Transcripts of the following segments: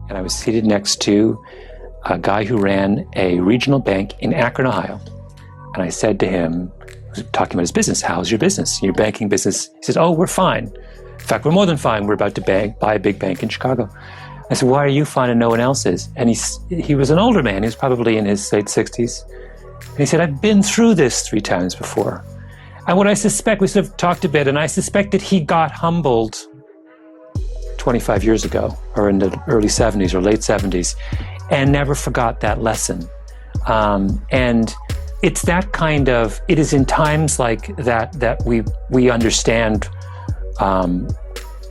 And I was seated next to a guy who ran a regional bank in Akron, Ohio. And I said to him, I was talking about his business, how's your business, your banking business? He says, oh, we're fine. In fact, we're more than fine. We're about to buy a big bank in Chicago. I said, why are you fine and no one else is? And he was an older man. He was probably in his late 60s. And he said, I've been through this 3 times before. And what I suspect, we sort of talked a bit, and I suspect that he got humbled 25 years ago, or in the early 70s or late 70s, and never forgot that lesson. And it's that kind of, it is in times like that we understand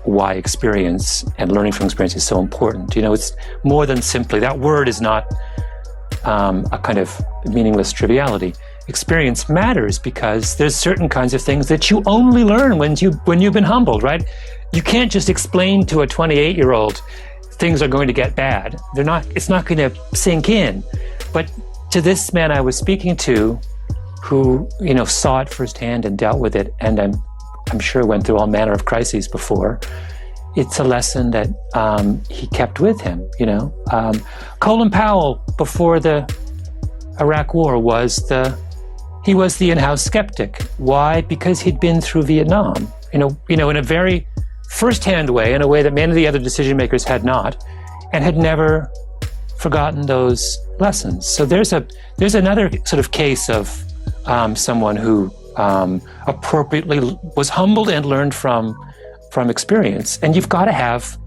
why experience and learning from experience is so important. You know, it's more than simply, that word is not a kind of meaningless triviality. Experience matters because there's certain kinds of things that you only learn when you've been humbled, right? You can't just explain to a 28-year-old things are going to get bad. It's not going to sink in. But to this man I was speaking to, who, you know, saw it firsthand and dealt with it, and I'm sure went through all manner of crises before, it's a lesson that he kept with him, you know. Colin Powell, before the Iraq War, was the in-house skeptic. Why? Because he'd been through Vietnam, you know, in a very first-hand way, in a way that many of the other decision makers had not, and had never forgotten those lessons. So there's another sort of case of someone who appropriately was humbled and learned from experience. And you've got to have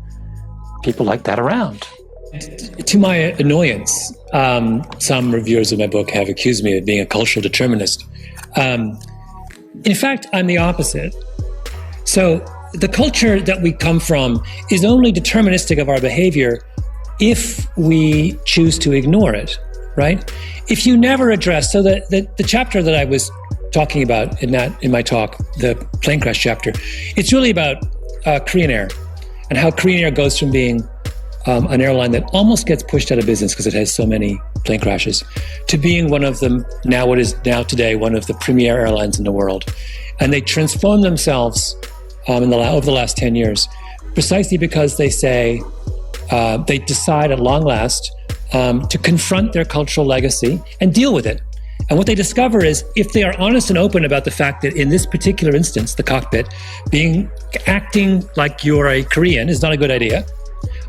people like that around. To my annoyance, some reviewers of my book have accused me of being a cultural determinist. In fact, I'm the opposite. So the culture that we come from is only deterministic of our behavior if we choose to ignore it, right? If you never address, so the chapter that I was talking about in my talk, the plane crash chapter, it's really about Korean Air and how Korean Air goes from being an airline that almost gets pushed out of business because it has so many plane crashes, to being one of them, what is now today one of the premier airlines in the world. And they transform themselves over the last 10 years, precisely because they say, they decide at long last to confront their cultural legacy and deal with it. And what they discover is, if they are honest and open about the fact that in this particular instance, the cockpit, acting like you're a Korean is not a good idea,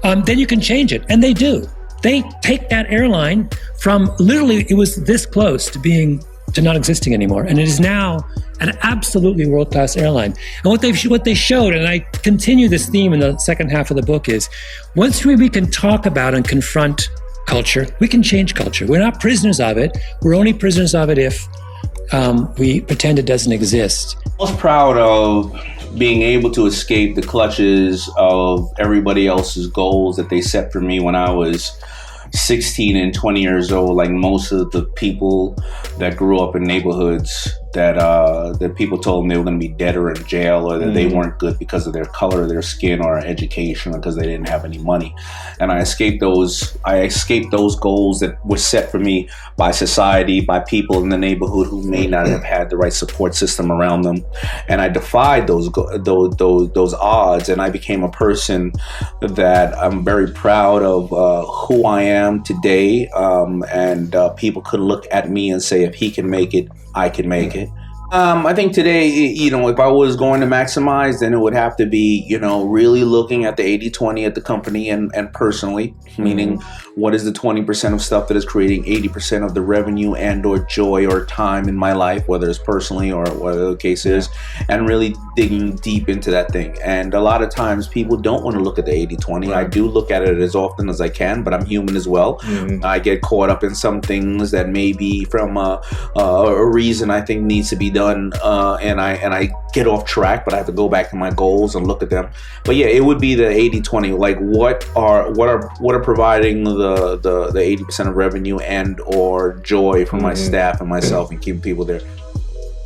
then you can change it. And they do. They take that airline from literally, it was this close to not existing anymore. And it is now an absolutely world-class airline. And what they showed, and I continue this theme in the second half of the book, is once we can talk about and confront culture, we can change culture. We're not prisoners of it. We're only prisoners of it if we pretend it doesn't exist. I was proud of being able to escape the clutches of everybody else's goals that they set for me when I was 16 and 20 years old, like most of the people that grew up in neighborhoods that people told them they were going to be dead or in jail, or that they weren't good because of their color, their skin, or education, or because they didn't have any money. And I escaped those goals that were set for me by society, by people in the neighborhood who may not have had the right support system around them. And I defied those odds, and I became a person that I'm very proud of who I am today. And people could look at me and say, if he can make it, I can make it. I think today, if I was going to maximize, then it would have to be, really looking at the 80-20 at the company and personally, meaning what is the 20% of stuff that is creating 80% of the revenue and or joy or time in my life, whether it's personally or whatever the case is, and really digging deep into that thing. And a lot of times people don't want to look at the 80-20. Right. I do look at it as often as I can, but I'm human as well. I get caught up in some things that may be from a reason I think needs to be done, and I get off track, but I have to go back to my goals and look at them. But yeah, it would be the 80-20. Like what are providing the 80% of revenue and or joy for my staff and myself and keeping people there.